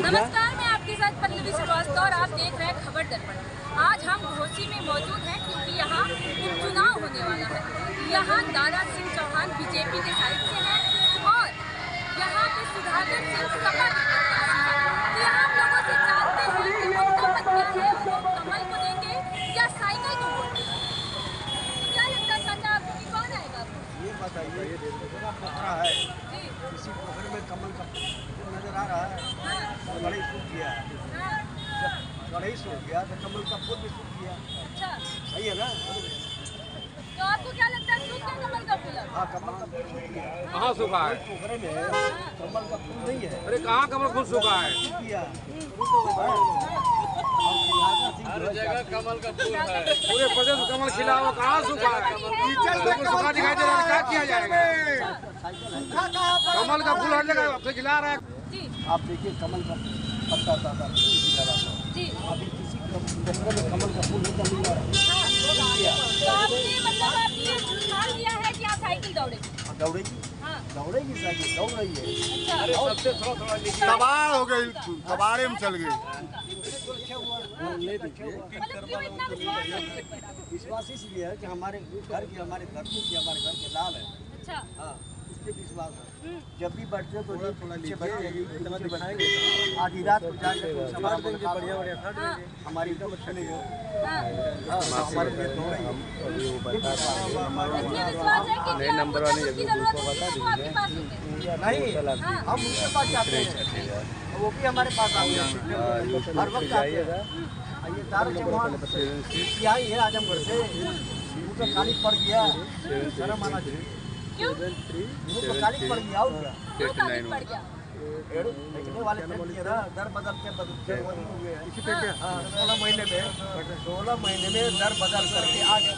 नमस्कार, मैं आपके साथ पल्लवी श्रीवास्तव और आप देख रहे हैं खबर दर्पण। आज हम घोसी में मौजूद हैं क्योंकि यहाँ उपचुनाव होने वाला है। यहाँ दारा सिंह चौहान बीजेपी के साइड से हैं और यहाँ पे सुधाकर सिंह सपा के प्रत्याशी हैं। तो यहाँ हम लोगों से जानते हैं कि उनका मत क्या है, वो कमल को देंगे या साइकिल को वोट देंगे। तो क्या लगता है चाचा आपको कि कौन आएगा? ये बताइए, पोखरा है, किसी पोखरे में कमल का नजर आ रहा है, तो कढ़ाई सूख गया। जब कढ़ाई सूख गया तो कमल का फूल भी सूख गया। अच्छा, सही है ना? तो आपको क्या लगता है सूख गया कमल का फूल? हाँ, कमल का फूल सूख गया। कहाँ सूखा है? पोखरे में कमल का फूल नहीं है। अरे कहाँ कमल फूल सूखा है? सूख गया। हर जगह कमल का फूल है। पूरे प्रदेश में कमल खिला हुआ, कहाँ सूखा है? सूखा दिखाई दे रहा है, क्या किया जाएगा? कमल का फूल हर जगह खिला रहा है। आप देखिए, कमल का पत्ता दादा अभी किसी पोखरे में कमल का फूल नहीं मिल रहा है। तो आपने मतलब आप ये मान लिया है कि आप साइकिल दौड़ेगी? दौड़ेगी, दौड़ेगी साइकिल, दौड़ रही है। अरे सबसे थोड़ा कबाड़ हो गई, कबाड़े में चल गई। विश्वास इसलिए है कि हमारे घर की, हमारे धरती की, हमारे घर के लाल है। अच्छा, हाँ, इसके विश्वास है। जब भी बैठते तो ये पीछे बैठेगी, बैठाएंगे, आधी रात को जाकर बढ़िया हमारी सुनेंगे। हमारे लिए दौड़ेंगे। नए नंबर वाले की जरूरत है तो आपके पास होंगे। नहीं, हम उनके पास जाते हैं, वो भी हमारे पास आते हैं, हर वक्त आते हैं। ये दारू चौहान आई है आजमगढ़ से, उनका खाली पड़ गया, शर्म आना चाहिए। क्यों? वो तो खाली पड़ गया और क्या? क्यों खाली पड़ गया? देखने वाले थे ना, दर बदल के बदलते वही हुए हैं। 16 महीने में दर बदल करके आगे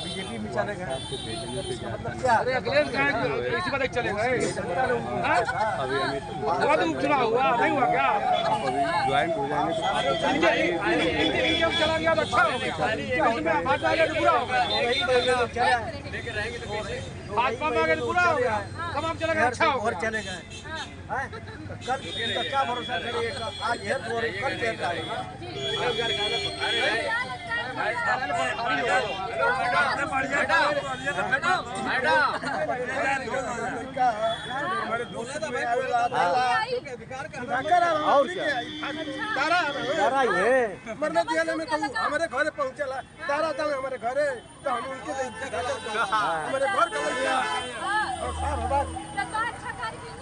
बीजेपी में चले गए। मतलब क्या? अरे अखिलेश इसी बात चलेगा। उपचुनाव हुआ नहीं हुआ क्या? ज्वाइंट हो जाएंगे इनके चला गया तो अच्छा होगा, भाजपा आ गया तो बुरा होगा। भाजपा में आ गया तो बुरा होगा, तमाम चला गया अच्छा होगा। चले गए कल का क्या भरोसा करिए? आज है तो कल चल जाएगा। और क्या तारा ये मरने दिया में तो हमारे घरे पहुंचेला तारा तले हमारे घरे तो हम उनके हमारे घर का गया और सार बात अच्छा कार्य किए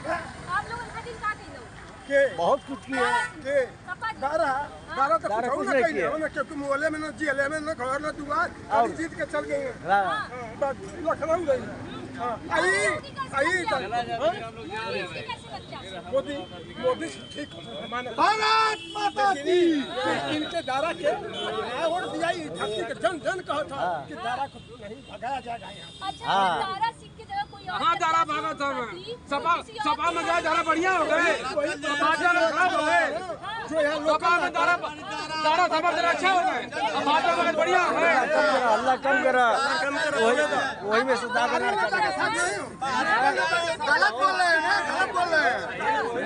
आप लोग खातिर का कइलो के बहुत कुछ किया के तारा तो कुछ नहीं किया ना, क्योंकि मोहल्ले में ना जिले में ना घर ना दुआर और जीत के चल गए। बस लखनऊ गई। आई मोदी ठीक माने भारत माता की। इनके दारा के वोट दिया, धरती के जन जन कहा था कि दारा को नहीं भगाया जाएगा यहाँ। अच्छा, दारा सिंह की जगह कोई और? हाँ, दारा भागा था। सपा में गया, दारा बढ़िया हो गए, भाजपा में खराब हो गए। जो यहाँ सपा में दारा समर्थन अच्छा हो गए, भाजपा में बढ़िया हो गए। अल्लाह कम करा, वही में से दादा गलत बोल रहे हैं, गलत बोल रहे हैं।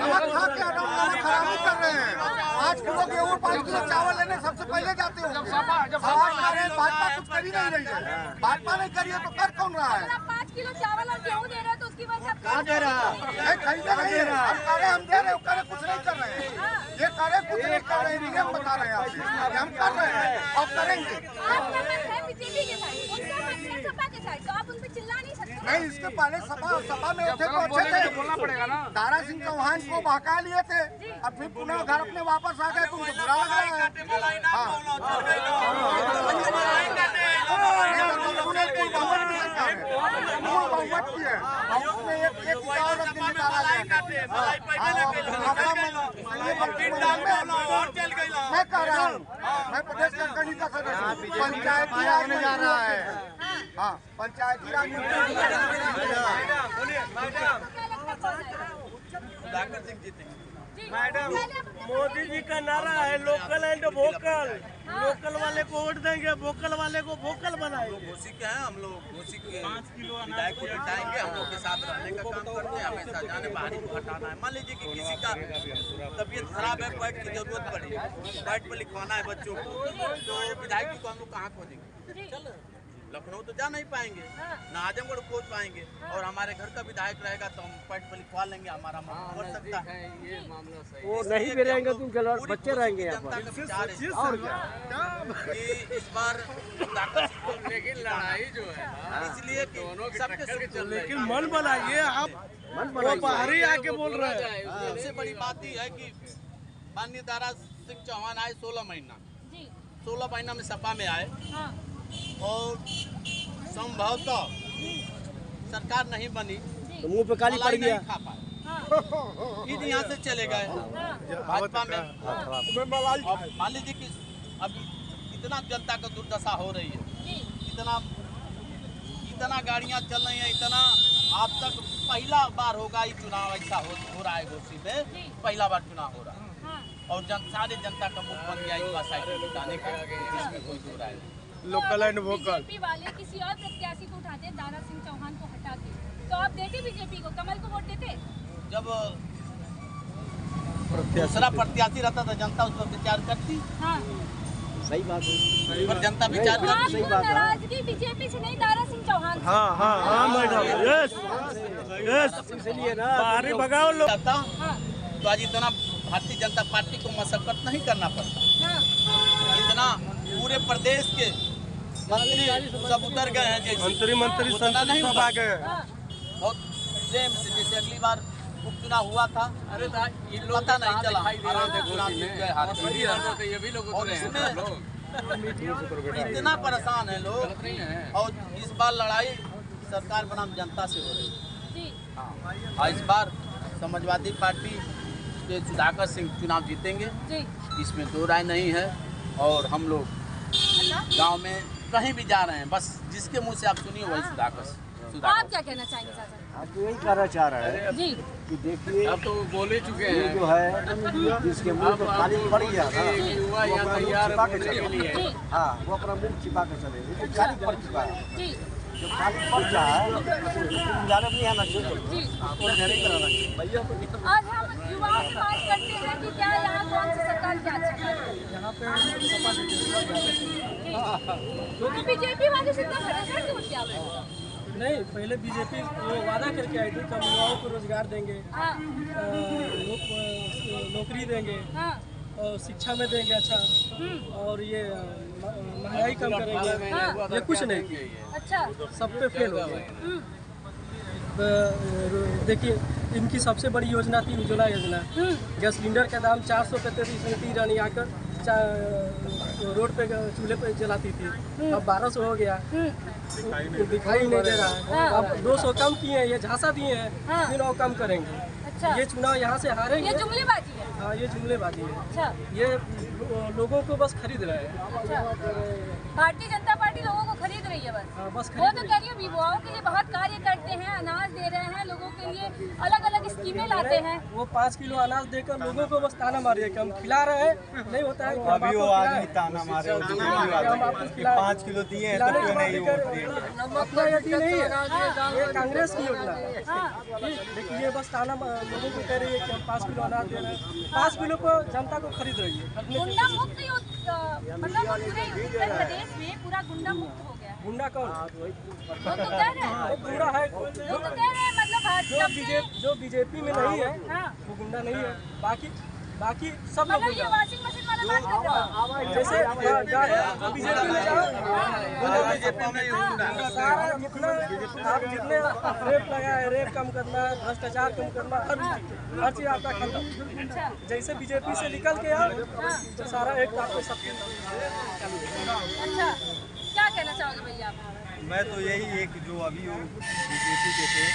नमक खा के नमक खराबी कर रहे हैं। 5 किलो गेहूँ 5 किलो चावल लेने सबसे पहले जाते हो। भाजपा कुछ कर ही नहीं रही है। भाजपा नहीं करी है तो कर कौन रहा है? 5 किलो चावल और गेहूं दे रहे हो तो उसकी वजह से कहाँ दे रहा? खरीदा नहीं है। हम करे, हम दे रहे, करे कुछ नहीं कर रहे हैं। ये करे कुछ नहीं कर रहे हैं, नियम बता रहे हैं आपसे। हम कर रहे हैं और करेंगे। आपका मत है बीजेपी के साइड, उनका मत है सपा के साइड, तो आप उन पे चिल्ला नहीं सकते। नहीं, इसके पहले सपा में थे तो अच्छे थे। बोलना पड़ेगा ना। दारा सिंह चौहान को बहका लिए थे, अब फिर पुनः घर अपने वापस आ गए तो उनको बुरा लग रहा है। मैं कह रहा हूँ, मैं प्रदेश का कहीं का सदस्य हूँ, पंचायती राज में जा रहा है। हाँ, पंचायती राज में सुधाकर सिंह जीतेंगे। मैडम, मोदी जी का नारा है लोकल एंड वोकल। लोकल वाले को वोट देंगे, वोकल वाले को वोकल बनाएंगे। घोसी के हैं हम लोग, घोसी के विधायक को जिताएंगे, हम लोग के साथ रहने का काम करते हैं, हमेशा जाने बाहरी को हटाना है। मान लीजिए कि किसी का तबीयत खराब है, पैड की जरूरत पड़ी, पैड पर लिखवाना है बच्चों को, तो विधायक को हम लोग कहाँ खोजेंगे? लखनऊ तो जा नहीं पाएंगे, ना आजमगढ़ खोज पाएंगे, और हमारे घर का विधायक रहेगा तो हम पैड पर लिखवा लेंगे, हमारा मामला हो सकता है। वो नहीं भी रहेंगे तो बच्चे रहेंगे यहाँ पर। और कि इस बार लेकिन लड़ाई जो है इसलिए कि सबके लेकिन मन बनाइए आप, वो बाहरी आके बोल रहे हैं। सबसे बड़ी बात यह है कि माननीय दारा सिंह चौहान आए 16 महीना, 16 महीना में सपा में आए, और संभवतः सरकार नहीं बनी तो मुंह पे काली पड़ गया, नहीं खा पाए, फिर यहाँ से चले गए भाजपा में। अब मान लीजिए कि अभी इतना जनता का दुर्दशा हो रही है, इतना गाड़ियाँ चल रही हैं, इतना आज तक पहला बार होगा ये चुनाव, ऐसा हो रहा है घोसी में, पहला बार चुनाव हो रहा है, और सारे जनता का मुख बन गया इस बार साइकिल जिताने का, इसमें कोई हो रहा है। Local and vocal. बीजेपी वाले किसी और प्रत्याशी को उठाते, दारा सिंह चौहान को हटा के, तो आप देते बीजेपी को, कमल को वोट देते? जब दूसरा प्रत्याशी रहता तो जनता उस पर विचार करती। सही बात है, पर जनता विचार करती। सही बात है। नाराजगी बीजेपी से नहीं, दारा सिंह चौहान से। हाँ मैडम, यस यस, इसलिए ना बाहरी भगाओ लोग। तो आज इतना भारतीय जनता पार्टी को मशक्कत नहीं करना पड़ता, इतना पूरे प्रदेश के मंत्री सब उतर गए हैं, जैसे मंत्री उतना नहीं सब हुआ। आ गए। बहुत प्रेम से, जैसे अगली बार उपचुनाव हुआ था, अरे पता नहीं चला, चुनाव जीत गए, हार गए। और इसमें इतना परेशान है लोग, और इस बार लड़ाई सरकार बनाम जनता से हो रही है। और इस बार समाजवादी पार्टी के सुधाकर सिंह चुनाव जीतेंगे, इसमें दो राय नहीं है। और हम लोग गांव में कहीं भी जा रहे हैं, बस जिसके मुंह से आप सुनिए वही सुधाकर। आप क्या कहना चाहेंगे चाचा? आप तो यही कहना चाह रहे हैं जी कि देखिए, अब तो बोल ही चुके ये जो है जिसके मुंह पे खाली पड़ गया था, वो अपना मुंह छिपा के चले। हाँ, वो अपना मुंह छिपा के चले, लेकिन खाली पड़ चुका है। जो खाली पड़ रहा है जानब नहीं आना चाहिए, आपको नहीं कराना चाहिए भैया। आज हम युवाओं से बात करते हैं कि क्या यहाँ कौन सी सरकार क्या अच्छा कर रही है? यहाँ पे बीजेपी वाले से इतना भरोसा क्यों उठ गया? नहीं, पहले बीजेपी वो वादा करके आई थी कि हम युवाओं को रोजगार देंगे, नौकरी देंगे, और शिक्षा में देंगे अच्छा, और ये महंगाई कम करेंगे, ये कुछ नहीं किया। अच्छा, सब पे फेल हो गए। देखिए, इनकी सबसे बड़ी योजना थी उज्ज्वला योजना। गैस सिलेंडर का दाम 400 पे थी, स्मृति ईरानी आकर रोड पे चूल्हे पे जलाती थी, अब 1200 हो गया, दिखाई नहीं दे रहा है। अब 200 कम किए हैं, ये झांसा दिए हैं, फिर और कम करेंगे। अच्छा, ये चुनाव यहाँ से हारेंगे। ये जुमलेबाजी है। हाँ, ये जुमलेबाजी है। अच्छा, ये लोगों को बस खरीद रहे हैं। अच्छा, भारतीय जनता पार्टी लोगों को खरीद रही है बस। हाँ, बस वो खरीद तो रही कह रही है युवाओं के लिए बहुत कार्य करते हैं, अनाज दे रहे हैं, लोगों के लिए अलग अलग स्कीमें लाते हैं। वो 5 किलो अनाज देकर लोगों को बस ताना मारिए कि हम खिला रहे हैं, नहीं होता है कि हम अभी वो आपको आदमी खिलाएं। ताना मारे, हम आपको खिलाएं। 5 किलो दिए हैं तो क्यों नहीं अपना यदि नहीं है, ये कांग्रेस की योजना है। लेकिन ये बस ताना लोगों को कह रही है कि हम 5 किलो अनाज दे रहे हैं, 5 किलो को जनता को खरीद रही है। गुंडा मुक्त मतलब पूरे उत्तर प्रदेश में पूरा गुंडा मुक्त हो गया। गुंडा कौन? वो तो कह रहे हैं, वो गुंडा है वो तो कह रहे हैं मतलब जो बीजेपी में नहीं है, हाँ, वो गुंडा नहीं है। बाकी सब लोग मतलब ये वॉशिंग मशीन वाला बात कर रहे हो। जैसे जो बीजेपी में जाओ, सारा जितने रेप लगा है, रेप कम करना है, भ्रष्टाचार कम करना, हर चीज आपका खत्म। अच्छा, जैसे बीजेपी से निकल के आओ तो सारा एक आपको सब अच्छा, क्या कहना चाहोगे भैया आप? मैं तो यही है कि जो अभी वो बीजेपी के थे,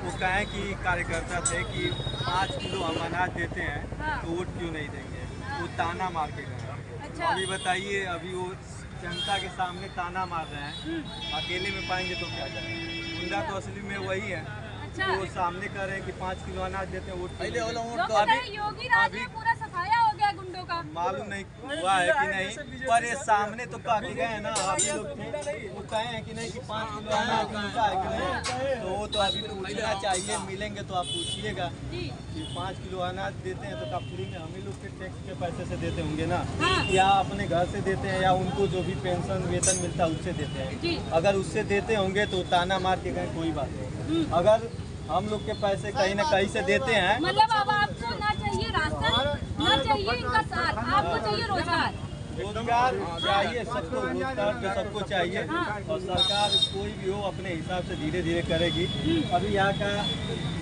वो कहें कि कार्यकर्ता थे कि 5 किलो हम अनाज देते हैं तो वोट क्यों नहीं देंगे, वो ताना मार के गए। अच्छा, अभी बताइए, अभी वो जनता के सामने ताना मार रहे हैं, अकेले में पाएंगे तो क्या करेंगे? गुंडा तो असली में वही है अच्छा। वो सामने कह रहे हैं कि 5 किलो अनाज देते हैं, वोट पहले वाला वोट लोग तो कह रहे हैं योगी राज में अभी- पूरा सफाया हो गया गुंडों का। मालूम नहीं हुआ है कि नहीं, पर ये सामने तो कह के गए हैं ना, आप ही लोग थे, वो कहे हैं कि नहीं कि 5 किलो अनाज मिलता है कि नहीं, तो वो तो अभी पूछना चाहिए, मिलेंगे तो आप पूछिएगा जी कि 5 किलो अनाज देते हैं तो क्या फ्री में हम ही लोग के टैक्स के पैसे से देते होंगे ना, हाँ। या अपने घर से देते हैं, या उनको जो भी पेंशन वेतन मिलता है उससे देते जी। हैं। अगर उससे देते होंगे तो ताना मार के कहें कोई बात नहीं, अगर हम लोग के पैसे कहीं ना कहीं से देते हैं, मतलब अब आपको ना चाहिए राशन, ना चाहिए इनका साथ, आपको चाहिए रोजगार। रोजगार चाहिए सबको, रोजगार तो सबको चाहिए, और सरकार कोई भी हो अपने हिसाब से धीरे धीरे करेगी। अभी यहाँ का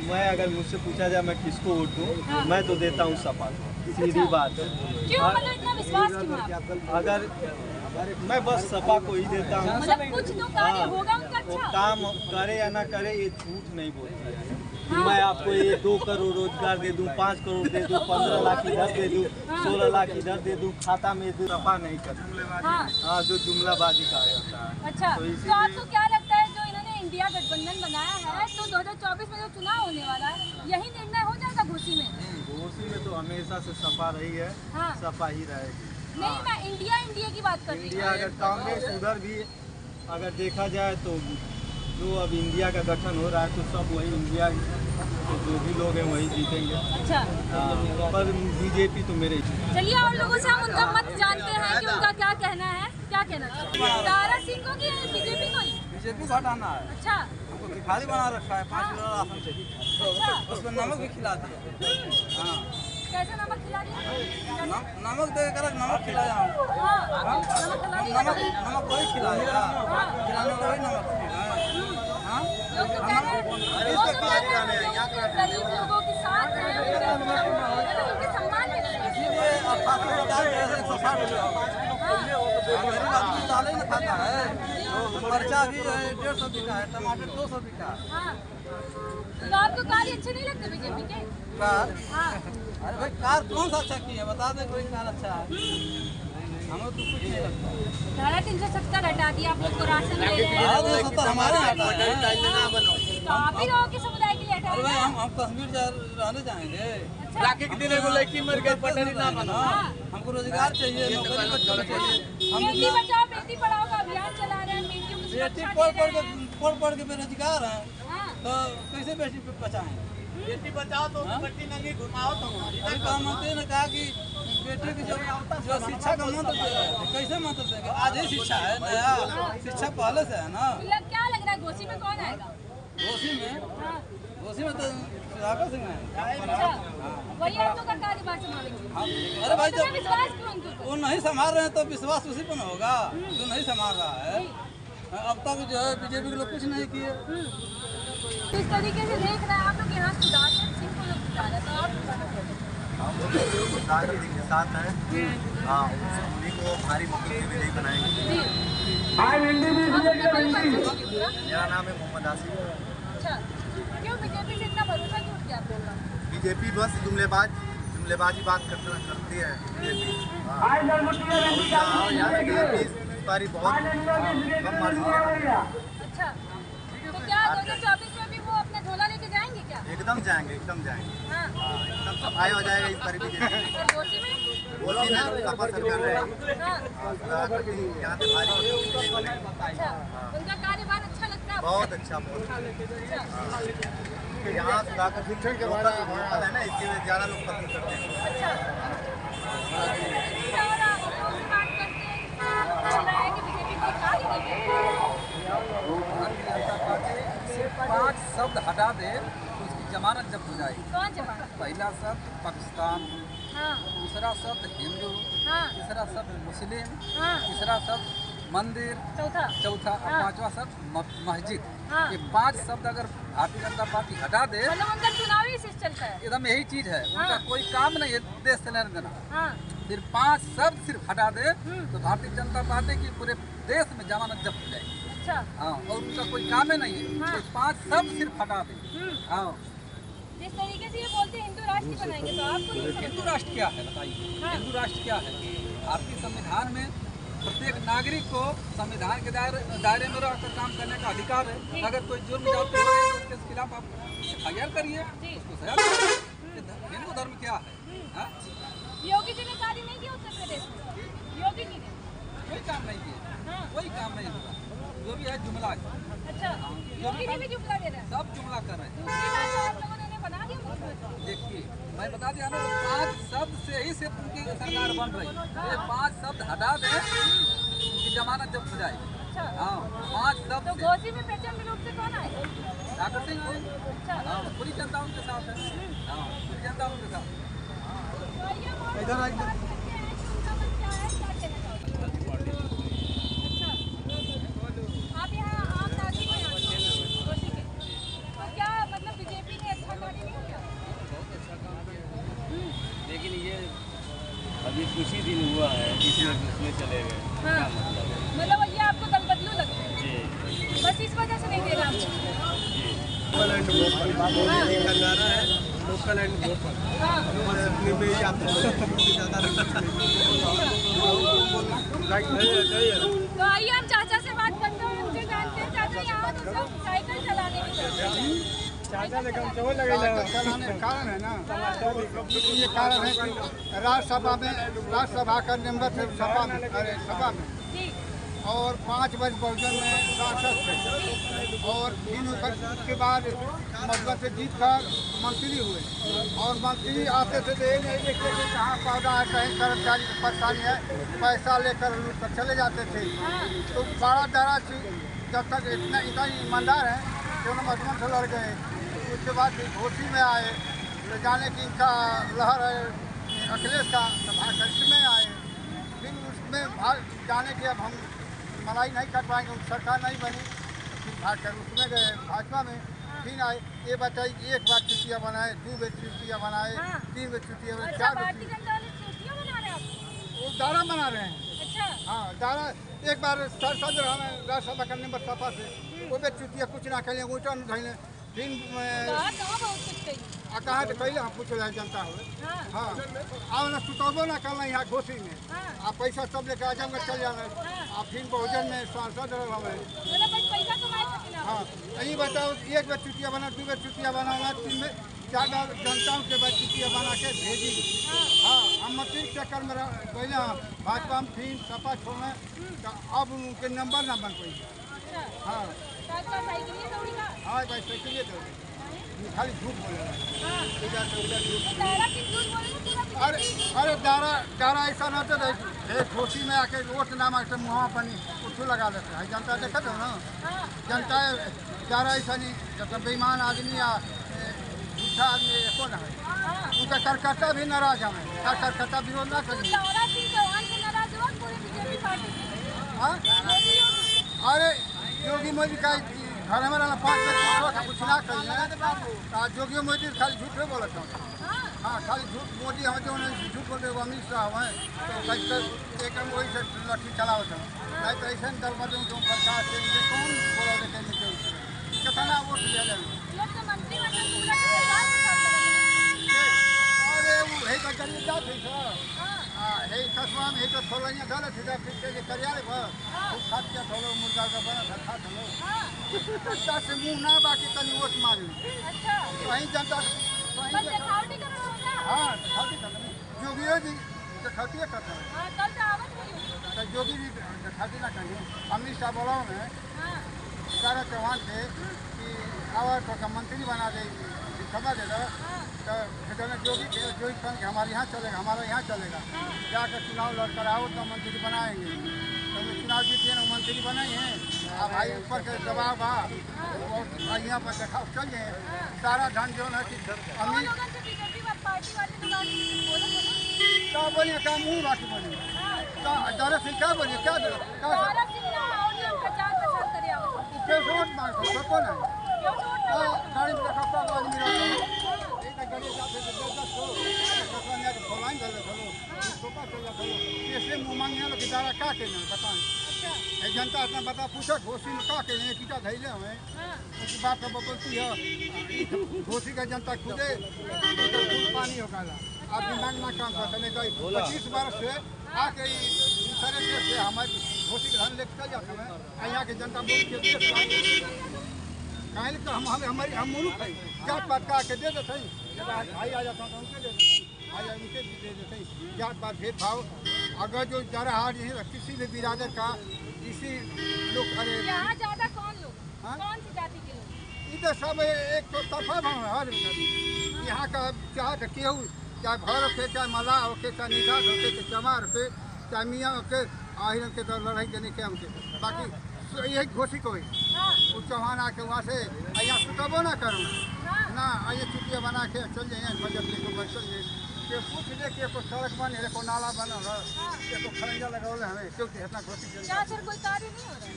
मैं अगर मुझसे पूछा जाए मैं किसको वोट दूँ, मैं तो देता हूँ सपा को, सीधी बात है। क्यों, मतलब इतना विश्वास क्यों आप? अगर मैं बस सपा को ही देता हूँ, मतलब कुछ तो कार्य होगा उनका वो अच्छा। काम करे या ना करे ये झूठ नहीं बोलता है। मैं आपको ये 2 करोड़ रोजगार दे दूं, 5 करोड़ दे दूं, 15 लाख इधर दे दूं, 16 लाख इधर दे दूं, खाता में दे, सफा नहीं करती। हाँ हाँ, जो जुमलाबाजी कहा जाता है। अच्छा, तो तो इसीलिए- आपको क्या लगता है जो इन्होंने इंडिया गठबंधन बनाया है, तो 2024 में जो चुनाव होने वाला है यही निर्णय हो जाएगा घोसी में? घोसी में तो हमेशा से सपा रही है, हाँ। सपा ही रहेगी। नहीं, मैं इंडिया की बात कर रही इंडिया हूँ। अगर कांग्रेस उधर भी अगर देखा जाए तो जो अब इंडिया का गठन हो रहा है तो सब वही इंडिया के जो भी लोग हैं वही जीतेंगे। अच्छा, हाँ, पर बीजेपी तो मेरे ही। चलिए और लोगों से हम उनका मत जानते हैं कि उनका क्या कहना है, क्या कहना चाहते हैं। दारा सिंह को कि बीजेपी को ही? बीजेपी को हटाना है, अच्छा हमको भिखारी बना रखा है, 5 किलो राशन चाहिए, अच्छा, उसमें नमक भी खिला दिया। हाँ, कैसे नमक खिला दिया? नमक दे कर नमक खिलाया हूँ। हाँ, नमक खिला दिया। नमक कोई खिलाएगा, खिलाने को वही नमक। हाँ, लोग तो कह रहे हैं, वो तो कह रहे हैं गरीब लोगों के साथ हैं, उनके सम्मान में नहीं है। इसीलिए 88 रुपये 160 रुपये गरीब आदमी दाल ही न खाता है। मरचा भी जो है 150 बिका है, टमाटर 200 बिका है। हाँ, तो आपको कार्य अच्छे नहीं लगते बीजेपी के? कार, हाँ, अरे भाई कार कौन सा अच्छा की है, बता दे कोई कार अच्छा है। हमें तो कुछ नहीं लगता। धारा 370 हटा दिया, आप लोग को राशन ले रहे हैं। 370 हमारे हटा है। तो आप ही लोगों के समुदाय के लिए हटा अरे भाई है। हम कश्मीर रहने जाएंगे। राखी के दिन लड़की मर गई, पटरी ना बना। हमको रोजगार चाहिए, नौकरी बच्चों चाहिए। हम बेटी बचाओ बेटी पढ़ाओ का अभियान चला रहे हैं, बेटियों को बेटी सुरक्षा दे रहे हैं। पढ़ के बेरोजगार हैं, हाँ, तो कैसे बेटी पे बचाएं? बेटी बचाओ तो बेटी नंगी घुमाओ तो। अभी प्रधानमंत्री ने कहा कि बेटी की जो शिक्षा का मंत्र है, कैसे मंत्र देंगे? आज ही शिक्षा है, नया शिक्षा पहले से है ना। मतलब क्या लग रहा है घोसी में कौन आएगा? हाँ, घोसी में तो सुधाकर सिंह है। अच्छा, वही आप लोग का कार्यभार संभालेंगे। अरे भाई इतना जब विश्वास क्यों उनके ऊपर? वो नहीं संभाल रहे हैं तो विश्वास उसी पर न होगा जो नहीं संभाल रहा है। अब तक जो है बीजेपी के लोग कुछ नहीं किए। इस तरीके से देख रहे हैं आप लोग यहाँ सुधार सिंह को लोग जिता रहे हैं, तो आप हम लोग दारा सिंह के साथ हैं। हाँ, उन्हीं को भारी मुख्यमंत्री भी नहीं बनाएंगे। जी, मेरा नाम है मोहम्मद आसिफ। अच्छा, क्यों बीजेपी से इतना भरोसा क्यों उठ गया आप लोगों का? बीजेपी बस जुमलेबाजी बात करती है बीजेपी। और यहाँ की बीजेपी पारी बहुत कम मार्जिन से। अच्छा, तो क्या 2024 में भी वो अपना झोला लेके जाएंगे क्या? एकदम जाएंगे, एकदम जाएंगे। हाँ, एकदम सफाई हो जाएगा इस बारी बीजेपी। और घोसी में? घोसी में सपा सरकार रहेगी। हाँ, यहाँ से भारी मुख्यमंत्री नहीं बनेगी। अच्छा, उनका कार्यभार अच्छा लगता है आपको? बहुत अच्छा, बहुत अच्छा। अच्छा, यहाँ सुधाकर सिंह लोकल है ना, इसके लिए ज़्यादा लोग पसंद करते हैं। अच्छा, और आप लोग से बात करते हैं, चल रहा है कि बीजेपी कोई कार्य नहीं कर से 5 शब्द हटा दे तो उसकी जमानत जब्त हो जाएगी। कौन जमानत? पहला शब्द पाकिस्तान, हाँ, दूसरा शब्द हिंदू, हाँ, तीसरा शब्द मुस्लिम, हाँ, तीसरा शब्द मंदिर, चौथा, चौथा और हाँ। 5वां शब्द मस्जिद। हाँ। ये 5 शब्द अगर भारतीय जनता पार्टी हटा दे, मतलब उनका चुनावी इसी से चलता है। एकदम यही चीज है, उनका हाँ। कोई काम नहीं है देश से लेना देना। हाँ, सिर्फ 5 शब्द सिर्फ हटा दे तो भारतीय जनता पार्टी की पूरे देश में जमानत जब्त हो जाएगी। अच्छा, हाँ, और उनका कोई काम ही नहीं है। हाँ। कोई 5 शब्द सिर्फ हटा दे। हाँ, जिस तरीके से ये बोलते हैं हिंदू राष्ट्र बनाएंगे, तो आपको नहीं समझ हिंदू राष्ट्र क्या है बताइए? हाँ। हिंदू राष्ट्र क्या है? भारतीय संविधान में प्रत्येक नागरिक को संविधान के दायरे में रहकर काम करने का अधिकार है। अगर कोई जुर्म जाति हो रही है तो उसके खिलाफ आप FIR करिए, उसको सजा करिए। हिंदू धर्म क्या है? योगी जी ने कार्य नहीं किया उत्तर प्रदेश में, योगी जी ने कोई काम नहीं किया, कोई काम नहीं हुआ, जो भी है जुमला है। अच्छा, योगी जी भी जुमला दे रहे हैं, सब जुमला कर रहे हैं। दूसरी बात तो आप लोगों ने बना दिया मुख्यमंत्री। देखिए मैं बता दिया ना, 5 शब्द से ही सिर्फ उनकी सरकार बन रही है। ये 5 शब्द हटा दें, उनकी जमानत जब हो जाएगी। हाँ, 5 शब्द तो से। घोसी में प्रचंड रूप से कौन आए? डॉक्टर सिंह आए। अच्छा, हाँ, पूरी जनता उनके साथ है। हाँ, पूरी जनता उनके साथ। इधर आइए। अच्छा, आप यहाँ आम नागरिक हैं यहाँ के, घोसी के, तो क्या मतलब बीजेपी ने अच्छा कार्य नहीं किया? लेकिन ये अभी कुछ ही दिन हुआ है, इसमें उसमें चले गए। हाँ, मतलब ये आपको दल बदलू लगता है जी बस इस वजह से नहीं दे रहा आपको। लोकल एंड वोकल हाँ, अपने में ही आते हैं ज़्यादा तो आइए हम चाचा से बात करते हैं, उनसे जानते हैं। चाचा यहाँ तो सब साइकिल चलाने में चलते हैं। चलाने का कारण है ना, ये कारण है कि राज्यसभा का नंबर थे सभा में जी, और 5 वर्ष बहुजन में सांसद थे, और 3 के बाद मधुबन से जीत कर मंत्री हुए, और मंत्री आते थे तो ये नहीं देखते थे कहाँ पौधा है, कहीं कर्मचारी की परेशानी है, पैसा लेकर लूट कर चले जाते थे। तो बड़ा डरा जब तक इतना ईमानदार है कि उन्होंने मधुबन से लड़ गए। उसके बाद घोसी में आए, ले जाने की इनका लहर है अखिलेश का, तो भाजपा में आए। फिर उसमें जाने की अब हम मलाई नहीं कर पाएंगे, सरकार नहीं बनी, फिर भाजपा उसमें गए, भाजपा में फिर आए। ये बताइए, 1 बार चुटिया बनाए, 2 बार चुटिया बनाए, 3 बार चुटिया बनाए, 4 बार भारतीय जनता दल चुटिया बना रहे हैं आप? वो दारा बना रहे हैं। अच्छा, हाँ, दारा एक बार सांसद रहा राज्यसभा करने पर सफा से, वो भी चुटिया कुछ ना करें, ऊँचा धैले फिर कहाँ बहुत कुछ कही। कहाँ से पहले हम पूछ रहे जनता हो। हाँ, हाँ, अब ना सुतबो ना करना यहाँ घोसी में, हाँ, आप पैसा सब लेकर आजमगढ़ चल जाना, आप फिर बहुजन में सांसद रहा है। मतलब बस पैसा कमाए सकें आप। हाँ, यही बताओ, 1 बार चुटिया बना, 2 बार चुटिया बना, 3 में 4 बार जनताओं के बाद चुटिया बना के भेजी। हाँ, हम मंत्री चक्कर में पहले भाजपा में फिर सपा छोड़े, तो अब उनके नंबर ना बन पाई। अच्छा, हाँ चाचा साइकिल ये दौड़ी का? हाँ भाई, सोचिए तो खाली झूठ बोले हाँ, इधर से उधर झूठ। तो दायरा की झूठ बोले ना पूरा अरे अरे दारा ऐसा ना तो घोसी में आके वोट नाम आके मुँह पानी उठू लगा देते हैं। जनता देखते हो ना, हाँ, जनता दारा ऐसा नहीं, जब बेईमान आदमी या झूठा आदमी एको ना है, हाँ, उनका कार्यकर्ता भी नाराज हमें, कार्यकर्ता विरोध ना करें। दारा सिंह चौहान से नाराज हुआ पूरे बीजेपी पार्टी से। हाँ, मोदी योगी। अरे योगी मोदी का घर में रहना 5 मिनट कुछ ना करिए, योगी मोदी खाली झूठ नहीं बोलता हूँ। हाँ, हाँ, खाली झूठ मोदी हम जो झूठ बोलते हैं, अमित शाह हैं तो कैसे एकदम वही से लट्ठी चलावत हैं। नहीं तो ऐसे दल बदल जो प्रकाश से ये कौन बोला लेते हैं कितना वोट ले लें। लोग तो मंत्रिमंडल पूरा सरकार के साथ लगे हैं। अरे वो है का करिए जात है सर। हाँ, हाँ, है कसवा में है तो थोड़ा यहाँ डाले थे फिर के करियाले पर खूब खाद क्या थोड़ा मुर्गा का बना था खा थोड़ा हाँ, जनता से मुंह ना बाकी तनी वोट मांग ली अच्छा, वहीं जनता बस दिखावटी कर रहा होगा। हाँ दिखाती करते योगियो जी दिखाती करते हैं हाँ, कल तो आवत हुई। तो योगी जी दिखाती ना करेंगे। अमित शाह बोला उन्हें हाँ, सारा चौहान थे कि आवाज तो मंत्री बना दे समझ दे तो योगी थे, योगी कहें कि हमारे यहाँ चलेगा, हमारा यहाँ चलेगा, जाकर चुनाव लड़ कर आओ तो मंत्री बनाएंगे। तो चुनाव जीतिए ना, मंत्री बनाए हैं। अब भाई ऊपर के दबाव बा और यहाँ पर दिखाओ चलिए सारा धन जो है कि कौन अमीर लोगों से बीजेपी पार्टी वाले लोग बोले बोले? क्या बोलिए, क्या मुँह बाकी बोलिए, क्या दौरे से क्या बोलिए, क्या दारा सिंह ना और लोग प्रचार प्रसार करे आवत। क्यों वोट मांगो सबको नहीं क्यों वोट ना मांगो? गाड़ी में देखा कब आदमी रहता है एक गाड़ी जाते थे 10 को कसवा ने के फोलाइन दे चलो सोपा चल चलो ऐसे मुंह मांगे लोग दारा का के नहीं बताएं। अच्छा, ए जनता इतना बता पूछो घोसी में का के नहीं कीटा धैले हमें हाँ, उसकी बात तो बोलती है घोसी का जनता खुदे पानी हो गया। अब दिमाग ना काम करता नहीं 25 वर्ष से आके सारे देश से हमारे घोसी के धान लेकर जाते हैं यहाँ के जनता बोल के काहे का हम मुल्क है जात पात का के दे देते भाई आ जाता हूँ उनके दे भाई उनके दे देते जात पात भेदभाव अगर जो जा रहा है किसी भी बिरादर का इसी लोग अरे यहाँ ज्यादा कौन लोग कौन सी जाति के लोग इधर सब एक तो तफा हर यहाँ का चाहे केहू चाहे भर होके चाहे मलाह होके चाहे निगाह होके चाहे चमार होके चाहे मियाँ होके आहिर के तो लड़ाई देने के हमके बाकी यही घोषित कोई उस चौहान आके वहाँ से यहाँ सुतबो ना करूँ ना आइए छुट्टियाँ बना के चल जाइए बजट लेके बस चल जाइए के पूछ ले के को सड़क बने को नाला बना को खरंजा लगाओले हमें क्योंकि इतना घोषित क्या सर कोई कार्य नहीं हो रहा है?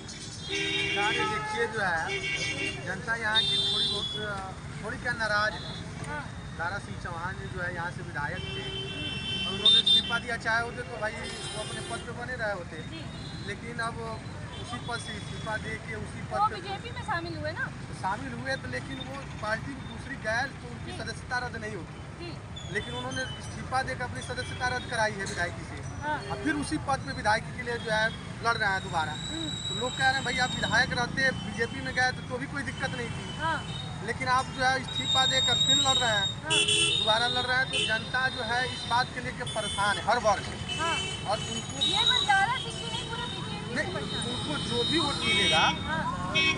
कार्य देखिए जो है जनता यहाँ की थोड़ी क्या नाराज है। दारा सिंह चौहान जी जो है यहाँ से विधायक थे और उन्होंने इस्तीफा दिया चाहे होते तो भाई वो अपने पद पे बने रहे होते लेकिन अब उसी पद से इस्तीफा दे के उसी पद पे बीजेपी में शामिल हुए ना शामिल हुए तो लेकिन वो पार्टी दूसरी गैर तो उनकी सदस्यता रद्द नहीं होती लेकिन उन्होंने इस्तीफा देकर अपनी सदस्यता रद्द कराई है विधायकी से और फिर उसी पद पे विधायकी के लिए जो है लड़ रहे हैं दोबारा। तो लोग कह रहे हैं भाई आप विधायक रहते बीजेपी में गए तो भी कोई दिक्कत नहीं थी लेकिन आप जो है इस्तीफा देकर फिर लड़ रहे हैं दोबारा लड़ रहे हैं तो जनता जो है इस बात के लेकर परेशान है हर वर्ग और उनको उनको जो भी वोट मिलेगा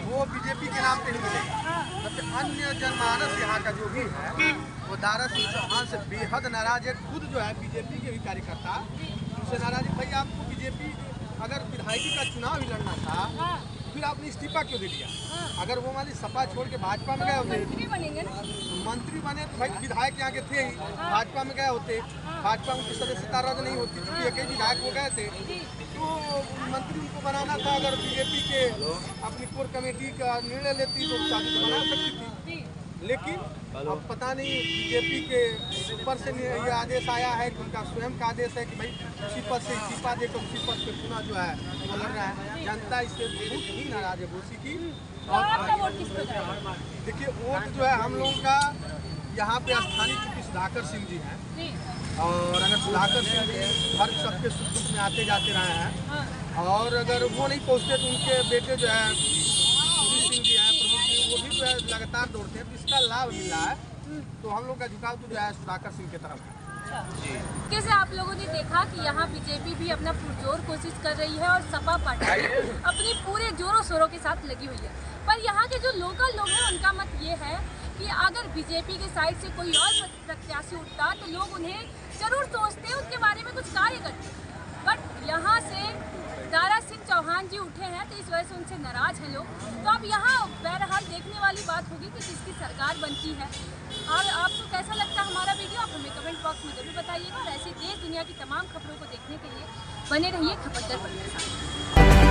वो बीजेपी के नाम पे ही मिलेगा। सबसे अन्य जनमानस यहाँ का जो भी है वो दारा सिंह चौहान से बेहद नाराज है। खुद जो है बीजेपी के भी कार्यकर्ता उनसे नाराज है। भाई आपको बीजेपी अगर विधायकी का चुनाव ही लड़ना था फिर आपने इस्तीफा क्यों दे दिया? अगर वो वाली सपा छोड़ के भाजपा में गए होते मंत्री बने तो भाई विधायक यहाँ के थे ही भाजपा में गए होते भाजपा उनकी सदस्यता रद्द नहीं होती क्योंकि एक ही विधायक हो गए थे तो मंत्री उनको बनाना था। अगर बीजेपी के अपनी कोर कमेटी का निर्णय लेती तो शादी तो बना सकती थी लेकिन अब पता नहीं बीजेपी के ऊपर से ये आदेश आया है कि उनका स्वयं का आदेश है कि भाई उसी पद से इस्तीफा देकर उसी पद पे चुनाव जो है वो लड़ रहा है। जनता इससे बहुत ही नाराज है घोसी की। देखिए वोट जो है हम लोगों का यहाँ पे स्थानीय चूँकि सुधाकर सिंह जी हैं और अगर सुधाकर सिंह जी हर सबके सुख दुख में आते जाते रहे हैं और अगर वो नहीं पहुँचते तो उनके बेटे जो है सिंह जी हैं प्रमुख जी वो भी जो है लगातार दौड़ते हैं तो इसका लाभ मिल रहा है। तो हम लोग का झुकाव तो जो है सुधाकर सिंह की तरफ है। कैसे आप लोगों ने देखा कि यहाँ बीजेपी भी अपना पुरजोर कोशिश कर रही है और सपा पार्टी अपनी पूरे जोरों शोरों के साथ लगी हुई है पर यहाँ के जो लोकल लोग हैं उनका मत ये है कि अगर बीजेपी के साइड से कोई और प्रत्याशी उठता तो लोग उन्हें जरूर सोचते उनके बारे में कुछ कार्य करते बट यहाँ से दारा सिंह चौहान जी उठे हैं तो इस वजह से उनसे नाराज हैं लोग। तो अब यहाँ बहरहाल देखने वाली बात होगी कि किसकी सरकार बनती है और आपको कैसा लगता है हमारा वीडियो आप हमें कमेंट बॉक्स में जरूर बताइएगा और ऐसी देश दुनिया की तमाम खबरों को देखने के लिए बने रहिए खबरदार के साथ।